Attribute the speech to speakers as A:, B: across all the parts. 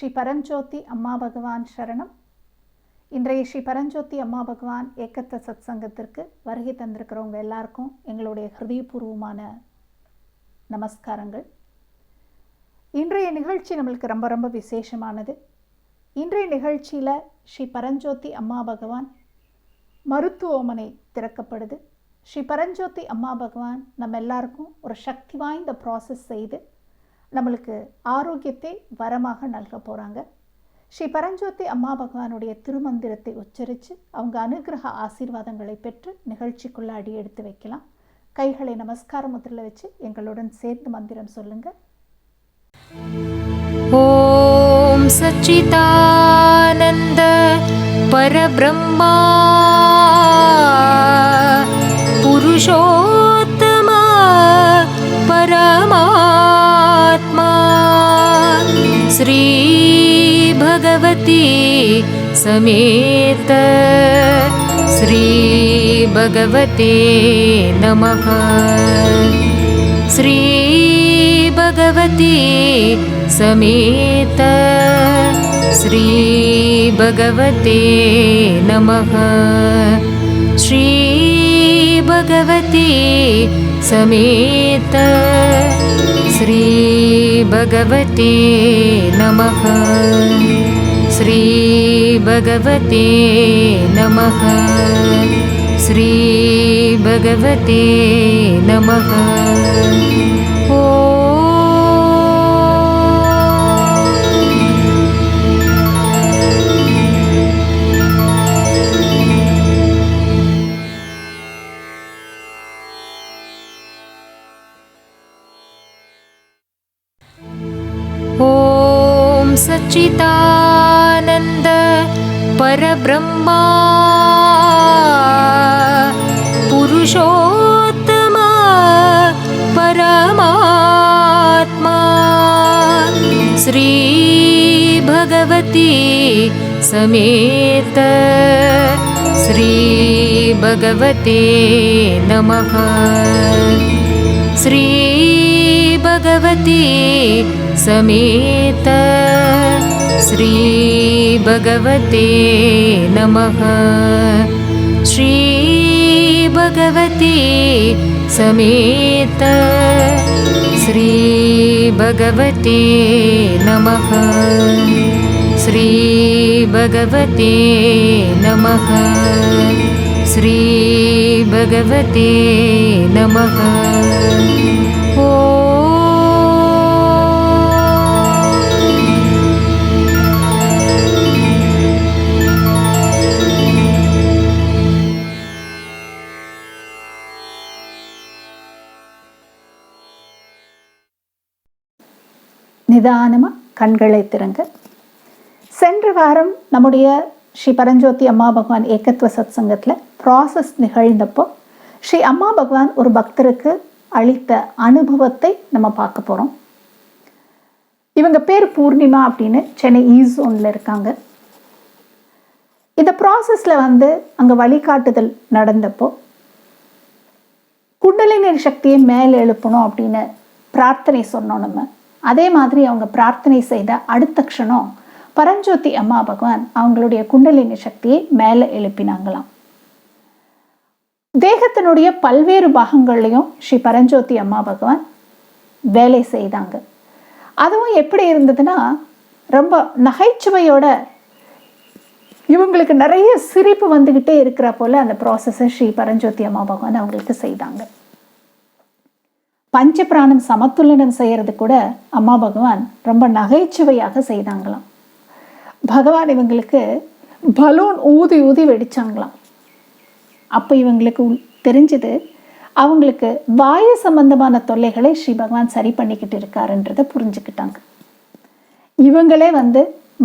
A: ஸ்ரீ பரஞ்சோதி அம்மா பகவான் சரணம். இன்றைய ஸ்ரீ பரஞ்சோதி அம்மா பகவான் ஏக்கத்த சத் சங்கத்திற்கு வருகை தந்திருக்கிறவங்க எல்லாருக்கும் எங்களுடைய ஹிருதயபூர்வமான நமஸ்காரங்கள். இன்றைய நிகழ்ச்சி நம்மளுக்கு ரொம்ப ரொம்ப விசேஷமானது. இன்றைய நிகழ்ச்சியில் ஸ்ரீ பரஞ்சோதி அம்மா பகவான் மருத்துவமனை திறக்கப்படுது. ஸ்ரீ பரஞ்சோதி அம்மா பகவான் நம்ம எல்லாருக்கும் ஒரு சக்தி வாய்ந்த ப்ராசஸ் செய்து நம்மளுக்கு ஆரோக்கியத்தை வரமாக நல்க போகிறாங்க. ஸ்ரீ பரஞ்சோதி அம்மா பகவானுடைய திருமந்திரத்தை உச்சரித்து அவங்க அனுகிரக ஆசீர்வாதங்களை பெற்று நிகழ்ச்சிக்குள்ளே அடி எடுத்து வைக்கலாம். கைகளை நமஸ்கார முத்திரையில் வச்சு எங்களுடன் சேர்ந்து மந்திரம் சொல்லுங்க.
B: ஓம் சச்சிதானந்த பரபிரம்மா புருஷோத்தம பரமாத்மா ஸ்ரீ பகவதி சமேத ஸ்ரீ பகவதே நமஹ. ஸ்ரீ பகவதி சமேத ஸ்ரீ பகவதே நமஹ. ஸ்ரீ பகவதி சமேத ஸ்ரீ பகவதே நமஹ. ஸ்ரீ பகவதே நமஹ. ஸ்ரீ பகவதே நமஹ. ஓம் சச்சிதானந்த பரபிரம்மா புருஷோத்தம பரமாத்மா ஸ்ரீ பகவதி சமேத ஸ்ரீ பகவதே நமஹ. ஸ்ரீ பகவதி சமேத ஸ்ரீ பகவதே நமஹ. ஸ்ரீ பகவதி சமேத ஸ்ரீ பகவதே நமஹ. ஸ்ரீ பகவதே நமஹ. ஸ்ரீ பகவதே நமஹ.
A: நிதானமாக கண்களை திறங்க. சென்ற வாரம் நம்முடைய ஸ்ரீ பரஞ்சோதி அம்மா பகவான் ஏகத்துவ சத் சங்கத்தில் ப்ராசஸ் நிகழ்ந்தப்போ ஸ்ரீ அம்மா பகவான் ஒரு பக்தருக்கு அளித்த அனுபவத்தை நம்ம பார்க்க போகிறோம். இவங்க பேர் பூர்ணிமா அப்படின்னு சென்னை ஈஸோனில் இருக்காங்க. இந்த ப்ராசஸில் அங்கே வழிகாட்டுதல் நடந்தப்போ குண்டலினி சக்தியை மேலே எழுப்பணும் அப்படின்னு பிரார்த்தனை சொன்னோம். நம்ம அதே மாதிரி அவங்க பிரார்த்தனை செய்த அடுத்த க்ஷணம் பரஞ்சோதி அம்மா பகவான் அவங்களுடைய குண்டலினி சக்தியை மேலே எழுப்பினாங்களாம். தேகத்தினுடைய பல்வேறு பாகங்கள்லையும் ஸ்ரீ பரஞ்சோதி அம்மா பகவான் வேலை செய்தாங்க. அதுவும் எப்படி இருந்ததுன்னா ரொம்ப நகைச்சுவையோட இவங்களுக்கு நிறைய சிரிப்பு வந்துக்கிட்டே இருக்கிற போல அந்த ப்ராசஸை ஸ்ரீ பரஞ்சோதி அம்மா பகவான் அவங்களுக்கு செய்தாங்க. பஞ்ச பிராணம் சமத்துலனம் செய்யறது கூட அம்மா பகவான் ரொம்ப நகைச்சுவையாக செய்தாங்களாம். பகவான் இவங்களுக்கு பலூன் ஊதி ஊதி வெடிச்சாங்களாம். அப்போ இவங்களுக்கு தெரிஞ்சது அவங்களுக்கு வாயு சம்பந்தமான தொல்லைகளை ஸ்ரீ பகவான் சரி பண்ணிக்கிட்டு இருக்காருன்றதை புரிஞ்சுக்கிட்டாங்க. இவங்களே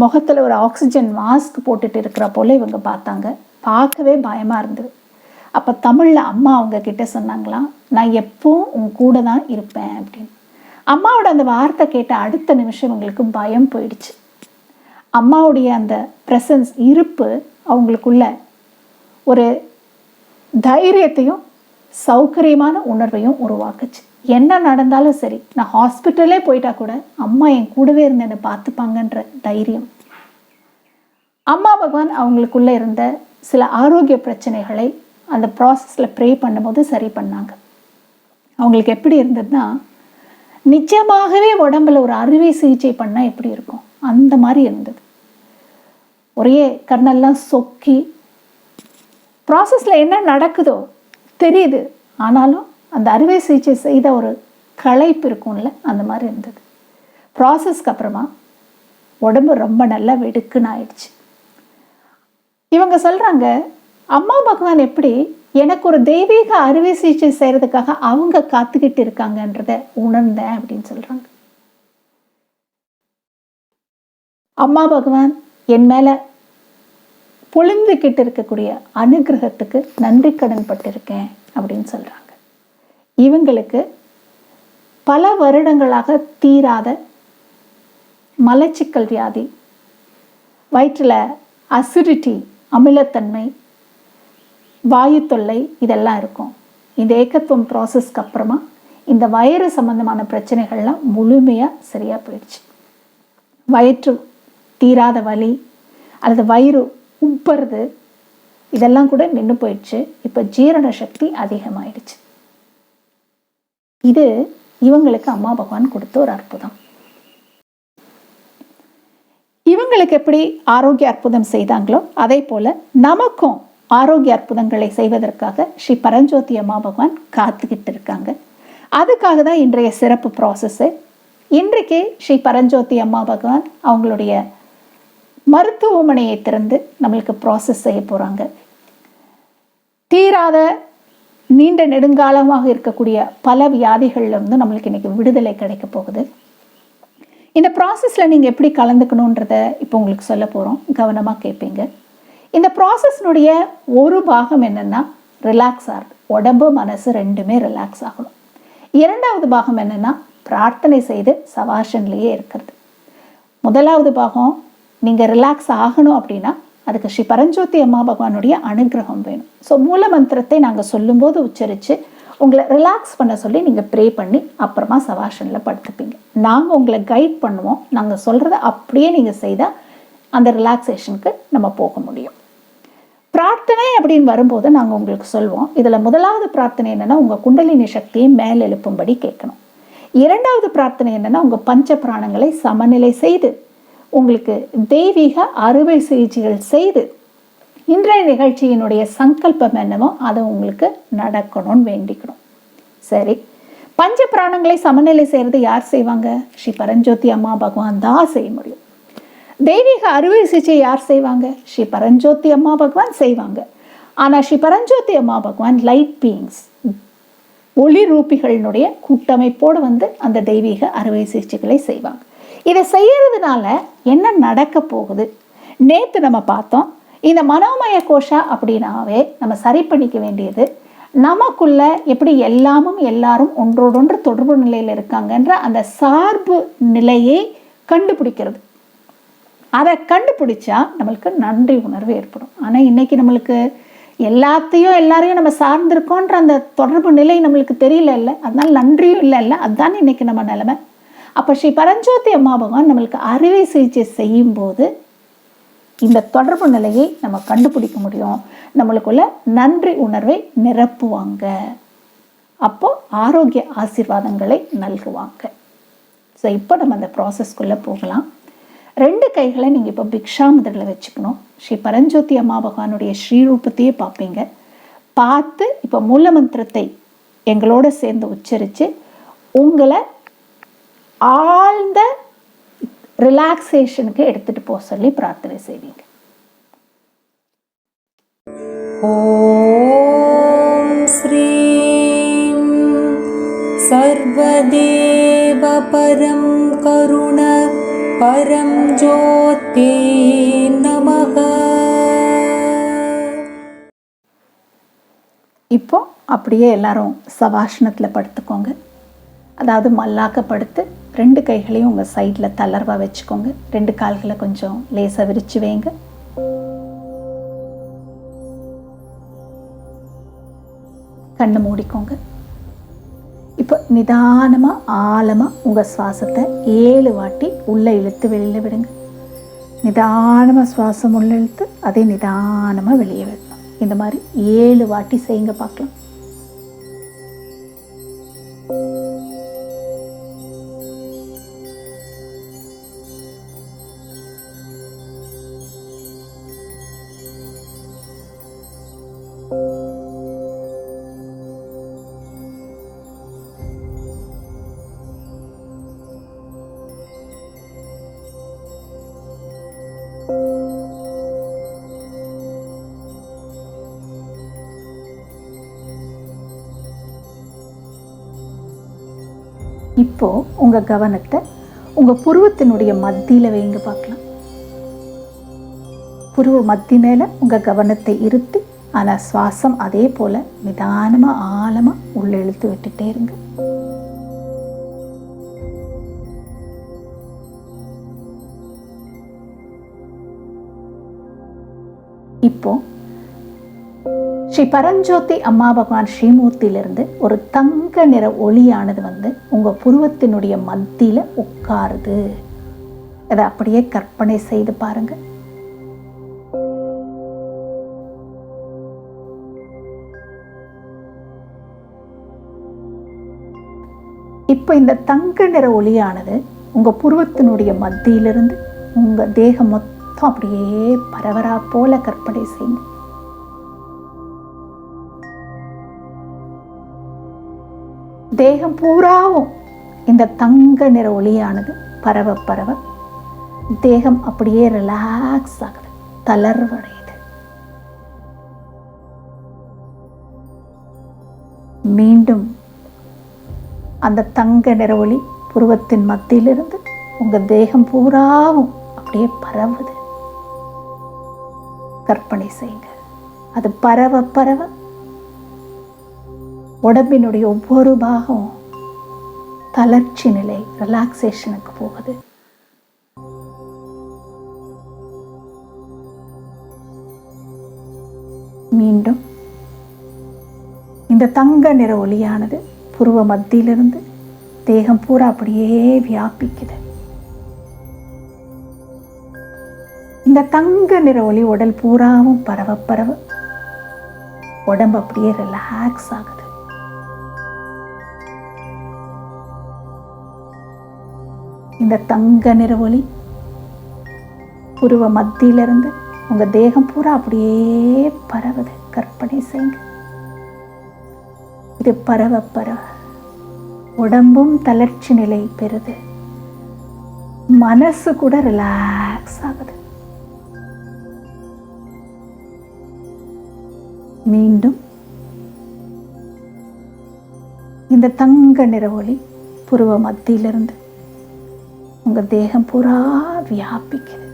A: முகத்தில் ஒரு ஆக்சிஜன் மாஸ்க் போட்டுட்டு இருக்கிற போல இவங்க பார்த்தாங்க. பார்க்கவே பயமாக இருந்தது. அப்போ தமிழில் அம்மா அவங்க கிட்ட சொன்னாங்களாம், நான் எப்பவும் உன் கூட தான் இருப்பேன் அப்படின்னு. அம்மாவோட அந்த வார்த்தை கேட்ட அடுத்த நிமிஷம் இவங்களுக்கு பயம் போயிடுச்சு. அம்மாவுடைய அந்த ப்ரெசன்ஸ் இருப்பு அவங்களுக்குள்ள ஒரு தைரியத்தையும் சௌகரியமான உணர்வையும் உருவாக்குச்சு. என்ன நடந்தாலும் சரி, நான் ஹாஸ்பிட்டலே போயிட்டா கூட அம்மா என் கூடவே இருந்து என்னை பார்த்துப்பாங்கன்ற தைரியம். அம்மா பகவான் அவங்களுக்குள்ளே இருந்த சில ஆரோக்கிய பிரச்சனைகளை அந்த ப்ராசஸில் ப்ரே பண்ணும்போது சரி பண்ணாங்க. அவங்களுக்கு எப்படி இருந்ததுன்னா, நிச்சயமாகவே உடம்புல ஒரு அறுவை சிகிச்சை பண்ணால் எப்படி இருக்கும் அந்த மாதிரி இருந்தது. ஒரே கண்ணெல்லாம் சொக்கி ப்ராசஸில் என்ன நடக்குதோ தெரியுது, ஆனாலும் அந்த அறுவை சிகிச்சை செய்த ஒரு களைப்பு இருக்கும்ல, அந்த மாதிரி இருந்தது. ப்ராசஸ்க்கு அப்புறமா உடம்பு ரொம்ப நல்லா வெடுக்குன்னு ஆயிடுச்சு. இவங்க சொல்கிறாங்க, அம்மா பகவான் எப்படி எனக்கு ஒரு தெய்வீக அறுவை சிகிச்சை செய்கிறதுக்காக அவங்க காத்துக்கிட்டு இருக்காங்கன்றத உணர்ந்தேன் அப்படின்னு சொல்கிறாங்க. அம்மா பகவான் என் மேலே பொழிந்துக்கிட்டு இருக்கக்கூடிய அனுகிரகத்துக்கு நன்றி கடன் பட்டிருக்கேன் அப்படின்னு சொல்கிறாங்க. இவங்களுக்கு பல வருடங்களாக தீராத மலச்சிக்கல் வியாதி, வயிற்றில் அசிடிட்டி, அமிலத்தன்மை, வாயு தொல்லை இதெல்லாம் இருக்கும். இந்த ஏகத்துவம் ப்ராசஸ்க்கு அப்புறமா இந்த வயிறு சம்பந்தமான பிரச்சனைகள்லாம் முழுமையாக சரியாக போயிடுச்சு. வயிற்று தீராத வலி அல்லது வயிறு உப்புறது இதெல்லாம் கூட நின்று போயிடுச்சு. இப்போ ஜீரண சக்தி அதிகமாயிடுச்சு. இது இவங்களுக்கு அம்மா பகவான் கொடுத்த ஒரு அற்புதம். இவங்களுக்கு எப்படி ஆரோக்கிய அற்புதம் செய்தாங்களோ அதே போல நமக்கும் ஆரோக்கிய அற்புதங்களை செய்வதற்காக ஸ்ரீ பரஞ்சோதி அம்மா பகவான் காத்துக்கிட்டு இருக்காங்க. அதுக்காக தான் இன்றைய சிறப்பு ப்ராசஸ்ஸு. இன்றைக்கு ஸ்ரீ பரஞ்சோதி அம்மா பகவான் அவங்களுடைய மருத்துவமனையை திறந்து நம்மளுக்கு ப்ராசஸ் செய்ய போகிறாங்க. தீராத நீண்ட நெடுங்காலமாக இருக்கக்கூடிய பல வியாதிகள்லேருந்து நம்மளுக்கு இன்றைக்கி விடுதலை கிடைக்க போகுது. இந்த ப்ராசஸில் நீங்கள் எப்படி கலந்துக்கணுன்றத இப்போ உங்களுக்கு சொல்ல போகிறோம். கவனமாக கேட்பீங்க. இந்த ப்ராசஸ்னுடைய ஒரு பாகம் என்னென்னா ரிலாக்ஸ் ஆகுது. உடம்பு மனசு ரெண்டுமே ரிலாக்ஸ் ஆகணும். இரண்டாவது பாகம் என்னென்னா பிரார்த்தனை செய்து சவாஷன்லேயே இருக்கிறது. முதலாவது பாகம் நீங்கள் ரிலாக்ஸ் ஆகணும் அப்படின்னா அதுக்கு ஸ்ரீ பரஞ்சோதி அம்மா பகவானுடைய அனுகிரகம் வேணும். ஸோ மூல மந்திரத்தை நாங்கள் சொல்லும்போது உச்சரித்து உங்களை ரிலாக்ஸ் பண்ண சொல்லி நீங்கள் ப்ரே பண்ணி அப்புறமா சவாஷனில் படுத்துப்பீங்க. நாங்கள் உங்களை கைட் பண்ணுவோம். நாங்கள் சொல்கிறத அப்படியே நீங்கள் செய்தால் அந்த ரிலாக்ஸேஷனுக்கு நம்ம போக முடியும். பிரார்த்தனை அப்படின்னு வரும்போது நாங்கள் உங்களுக்கு சொல்வோம். இதில் முதலாவது பிரார்த்தனை என்னென்னா உங்கள் குண்டலினி சக்தியை மேல் எழுப்பும்படி கேட்கணும். இரண்டாவது பிரார்த்தனை என்னென்னா உங்கள் பஞ்ச பிராணங்களை சமநிலை செய்து உங்களுக்கு தெய்வீக அறுவை சிகிச்சைகள் செய்து இன்றைய நிகழ்ச்சியினுடைய சங்கல்பம் என்னவோ அதை உங்களுக்கு நடக்கணும்னு வேண்டிக்கணும். சரி, பஞ்ச பிராணங்களை சமநிலை செய்கிறது யார் செய்வாங்க? ஸ்ரீ பரஞ்சோதி அம்மா பகவான் தான் செய்ய முடியும். தெய்வீக அறுவை சிகிச்சை யார் செய்வாங்க? ஸ்ரீ பரஞ்சோதி அம்மா பகவான் செய்வாங்க. ஆனால் ஸ்ரீ பரஞ்சோதி அம்மா பகவான் லைட் பீயிங்ஸ், ஒளி ரூபிகளினுடைய கூட்டமைப்போடு வந்து அந்த தெய்வீக அறுவை சிகிச்சைகளை செய்வாங்க. இதை செய்யறதுனால என்ன நடக்க போகுது? நேற்று நம்ம பார்த்தோம். இந்த மனோமய கோஷா அப்படின்னாவே நம்ம சரி பண்ணிக்க வேண்டியது நமக்குள்ள எப்படி எல்லாரும் ஒன்றோடொன்று தொடர்பு நிலையில் இருக்காங்கன்ற அந்த சார்பு நிலையை கண்டுபிடிக்கிறது. அதை கண்டுபிடிச்சா நம்மளுக்கு நன்றி உணர்வு ஏற்படும். ஆனால் இன்னைக்கு நம்மளுக்கு எல்லாரையும் நம்ம சார்ந்திருக்கோன்ற அந்த தொடர்பு நிலை நம்மளுக்கு தெரியல இல்லை, அதனால நன்றியும் இல்லை. அதுதான் இன்னைக்கு நம்ம நிலைமை. அப்போ ஸ்ரீ பரஞ்சோதி அம்மா பகவான் நம்மளுக்கு அறுவை சிகிச்சை செய்யும் போது இந்த தொடர்பு நிலையை நம்ம கண்டுபிடிக்க முடியும். நம்மளுக்குள்ள நன்றி உணர்வை நிரப்புவாங்க. அப்போ ஆரோக்கிய ஆசீர்வாதங்களை நல்குவாங்க. ஸோ இப்போ நம்ம அந்த ப்ராசஸ்க்குள்ளே போகலாம். ரெண்டு கைகளை நீங்கள் இப்போ பிக்ஷா முதிரில் வச்சுக்கணும். ஸ்ரீ பரஞ்சோதி அம்மா பகவானுடைய ஸ்ரீரூபத்தையே பார்ப்பீங்க. பார்த்து இப்போ மூல மந்திரத்தை எங்களோட சேர்ந்து உச்சரித்து உங்களை ஆழ்ந்த ரிலாக்ஸேஷனுக்கு எடுத்துட்டு போக சொல்லி பிரார்த்தனை செய்வீங்க.
B: ஓம் ஸ்ரீம் சர்வதேவ பரம் கருண பரம் ஜோதி நமக.
A: இப்போ அப்படியே எல்லாரும் சவாஷனத்தில் படுத்துக்கோங்க. அதாவது மல்லாக்க படுத்து ரெண்டு கைகளையும் உங்கள் சைடில் தளர்வாக வச்சுக்கோங்க. ரெண்டு கால்களை கொஞ்சம் லேசாக விரிச்சு வைங்க. கண்ணை மூடிக்கோங்க. இப்போ நிதானமாக ஆழமாக உங்கள் சுவாசத்தை 7 வாட்டி உள்ளே இழுத்து வெளியில் விடுங்க. நிதானமாக சுவாசம் உள்ளே இழுத்து அதே நிதானமாக வெளியே விடணும். இந்த மாதிரி 7 வாட்டி செய்யுங்க பார்க்கலாம். இப்போ உங்க கவனத்தை உங்க புருவத்தினுடைய மத்தியில வைங்க பார்க்கலாம். புருவ மத்தி மேல உங்க கவனத்தை இருத்தி, ஆனா சுவாசம் அதே போல நிதானமா ஆழமா உள்ள இழுத்து விட்டுட்டே இருங்க. இப்போ ஸ்ரீ பரஞ்சோதி அம்மா பகவான் ஸ்ரீமூர்த்தியிலிருந்து ஒரு தங்க நிற ஒளியானது வந்து உங்க புருவத்தினுடைய மத்தியில உட்காருது. அதை அப்படியே கற்பனை செய்து பாருங்க. இப்போ இந்த தங்க நிற ஒளியானது உங்க புருவத்தினுடைய மத்தியிலிருந்து உங்க தேகம் மொத்தம் அப்படியே பரவரா போல கற்பனை செய்யுங்க. தேகம் பூராவும் இந்த தங்க நிற ஒளியானது பரவ பரவ தேகம் அப்படியே ரிலாக்ஸ் ஆகுது, தளர்வடையுது. மீண்டும் அந்த தங்க நிற ஒளி புருவத்தின் மத்தியிலிருந்து உங்க தேகம் பூராவும் அப்படியே பரவுது. கற்பனை செய்யுங்க. அது பரவ பரவ உடம்பினுடைய ஒவ்வொரு பாகம் தளர்ச்சி நிலை, ரிலாக்ஸேஷனுக்கு போகுது. மீண்டும் இந்த தங்க நிற ஒளியானது புருவ மத்தியிலிருந்து தேகம் பூரா அப்படியே வியாபிக்குது. இந்த தங்க நிற ஒளி உடல் பூராவும் பரவ பரவ உடம்பு அப்படியே ரிலாக்ஸ் ஆகுது. இந்த தங்க நிற ஒளி புருவ மத்தியிலிருந்து உங்க தேகம் பூரா அப்படியே பரவுது. கற்பனை செய்யுங்க. இது பரவ பரவ உடம்பும் தளர்ச்சி நிலை பெறுது. மனசு கூட ரிலாக்ஸ் ஆகுது. மீண்டும் இந்த தங்க நிற ஒளி புருவ மத்தியிலிருந்து உங்க தேகம் பூரா வியாபிக்குது.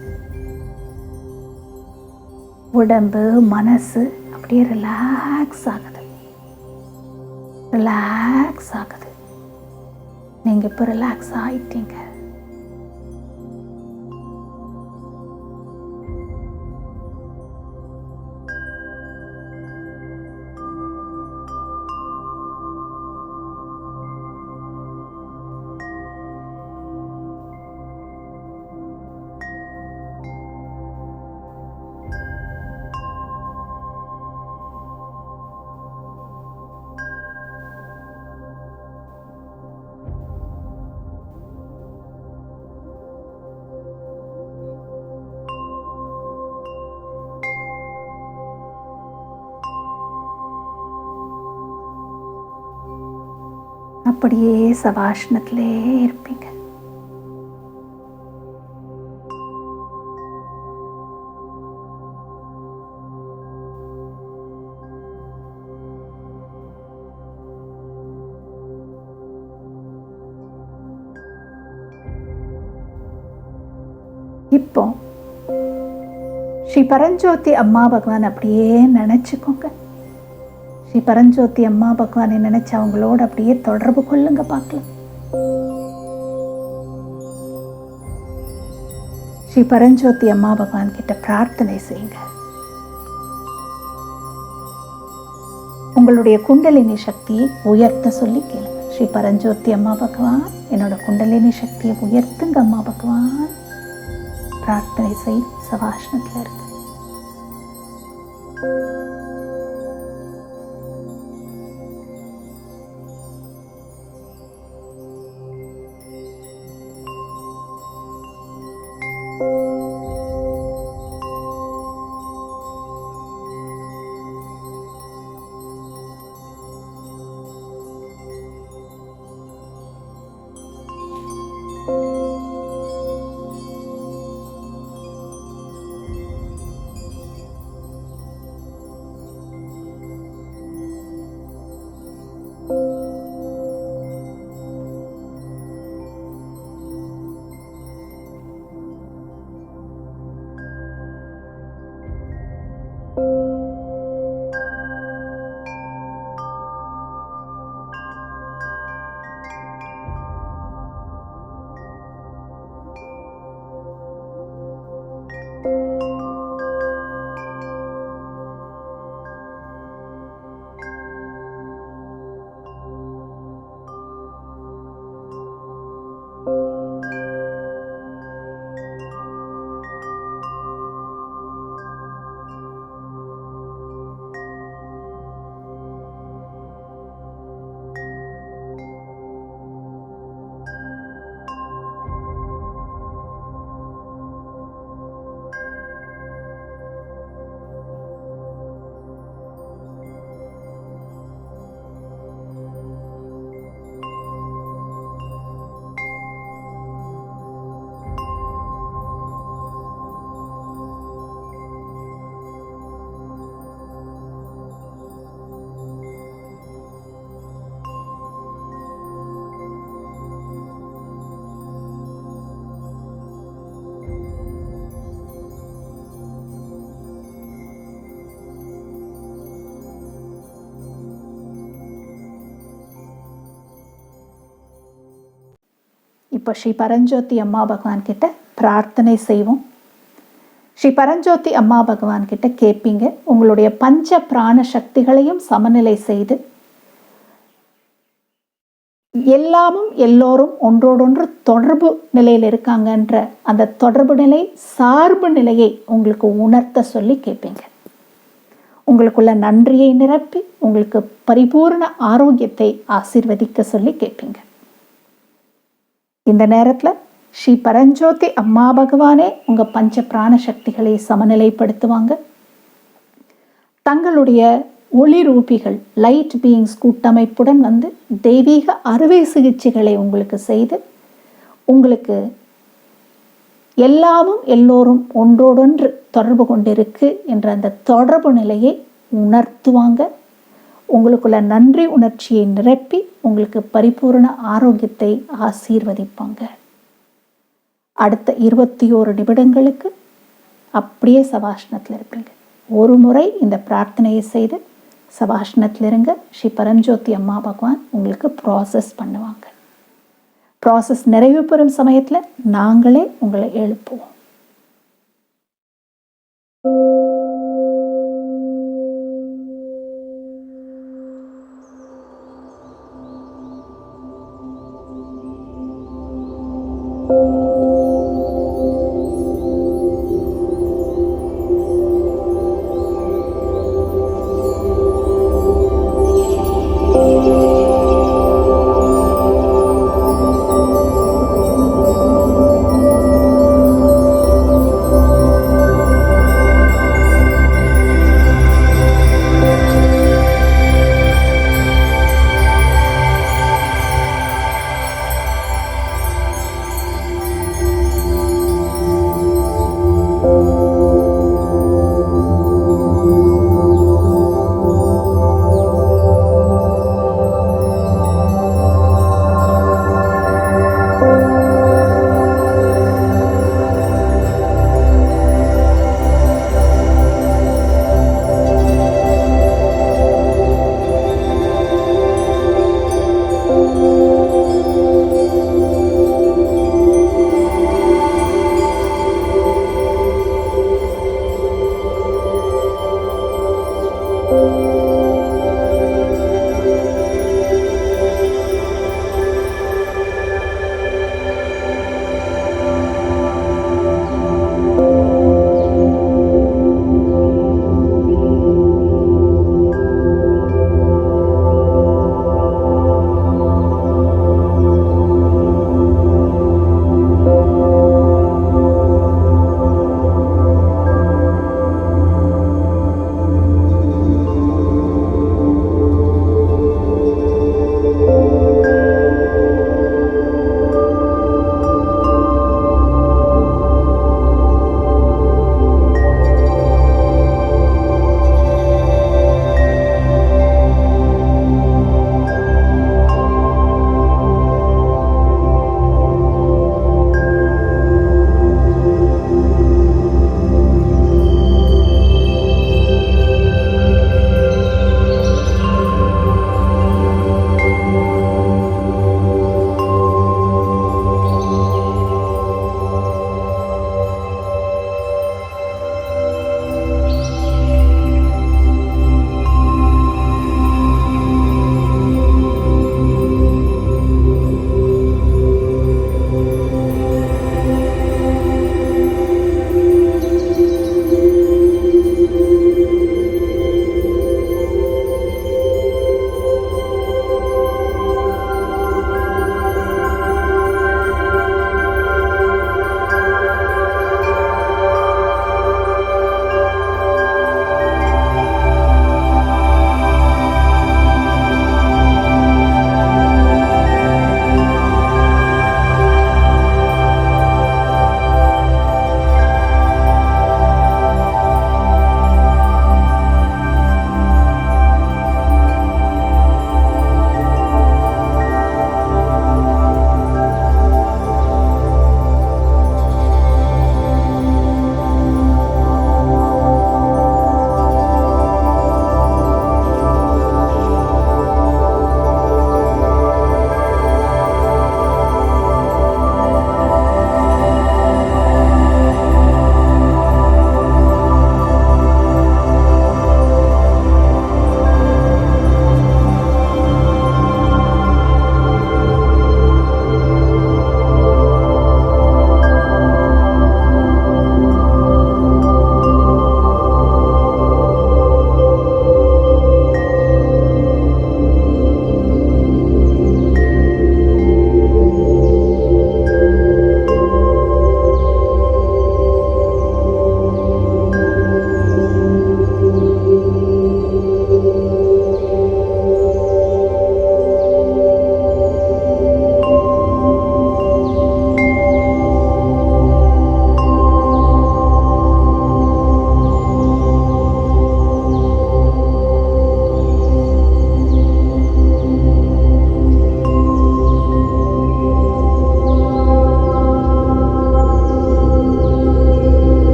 A: உடம்பு மனசு அப்படியே ரிலாக்ஸ் ஆகுது, ரிலாக்ஸ் ஆகுது. நீங்க இப்ப ரிலாக்ஸ் ஆயிட்டீங்க. அப்படியே சவாஷ்ணத்திலே இருப்பீங்க. இப்போ ஸ்ரீ பரஞ்சோதி அம்மா பகவான் அப்படியே நினைச்சுக்கோங்க. ஸ்ரீ பரஞ்சோதி அம்மா பகவானை நினைச்சு அவங்களோட அப்படியே தொடர்பு கொள்ளுங்க பார்க்கலாம். ஸ்ரீ பரஞ்சோதி அம்மா பகவான் கிட்ட பிரார்த்தனை செய்யுங்க. உங்களுடைய குண்டலினி சக்தியை உயர்த்த சொல்லி கேளுங்க. ஸ்ரீ பரஞ்சோதி அம்மா பகவான், என்னோட குண்டலினி சக்தியை உயர்த்துங்க அம்மா பகவான். பிரார்த்தனை செய் சவாஷ்ணத்தில் இருக்கு. இப்போ ஸ்ரீ பரஞ்சோதி அம்மா பகவான் கிட்ட பிரார்த்தனை செய்வோம். ஸ்ரீ பரஞ்சோதி அம்மா பகவான் கிட்ட கேட்பீங்க, உங்களுடைய பஞ்ச பிராண சக்திகளையும் சமநிலை செய்து எல்லாமும் எல்லோரும் ஒன்றோடொன்று தொடர்பு நிலையில் இருக்காங்கன்ற அந்த தொடர்பு நிலை சார்பு நிலையை உங்களுக்கு உணர்த்த சொல்லி கேட்பீங்க. உங்களுக்குள்ள நன்றியை நிரப்பி உங்களுக்கு பரிபூர்ண ஆரோக்கியத்தை ஆசீர்வதிக்க சொல்லி கேட்பீங்க. இந்த நேரத்தில் ஸ்ரீ பரஞ்சோதி அம்மா பகவானே உங்கள் பஞ்ச பிராண சக்திகளை சமநிலைப்படுத்துவாங்க. தங்களுடைய ஒளி ரூபிகள் லைட் பீயிங்ஸ் கூட்டமைப்புடன் வந்து தெய்வீக அறுவை சிகிச்சைகளை உங்களுக்கு செய்து உங்களுக்கு எல்லாமும் எல்லோரும் ஒன்றோடொன்று தொடர்பு கொண்டிருக்கு என்ற அந்த தொடர்பு நிலையை உணர்த்துவாங்க. உங்களுக்குள்ள நன்றி உணர்ச்சியை நிரப்பி உங்களுக்கு பரிபூர்ண ஆரோக்கியத்தை ஆசீர்வதிப்பாங்க. அடுத்த 21 நிமிடங்களுக்கு அப்படியே சவாஷ்ணத்தில் இருப்பீங்க. ஒரு முறை இந்த பிரார்த்தனையை செய்து சவாஷ்ணத்தில் இருங்க. ஸ்ரீ பரஞ்சோதி அம்மா பகவான் உங்களுக்கு ப்ராசஸ் பண்ணுவாங்க. ப்ராசஸ் நிறைவு பெறும் சமயத்தில் நாங்களே உங்களை எழுப்புவோம்.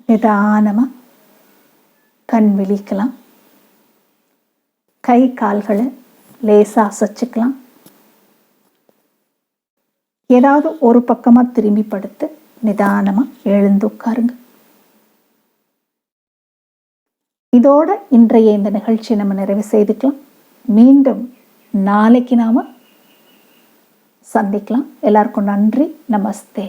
A: நிதானமாக கண் விழிக்கலாம். கை கால்களை லேசாக அசைச்சிக்கலாம். ஏதாவது ஒரு பக்கமாக திரும்பி படுத்து நிதானமாக எழுந்து உட்காருங்க. இதோட இன்றைய இந்த நிகழ்ச்சி நம்ம நிறைவு செய்துக்கலாம். மீண்டும் நாளைக்கு நாம் சந்திக்கலாம். எல்லாருக்கும் நன்றி. நமஸ்தே.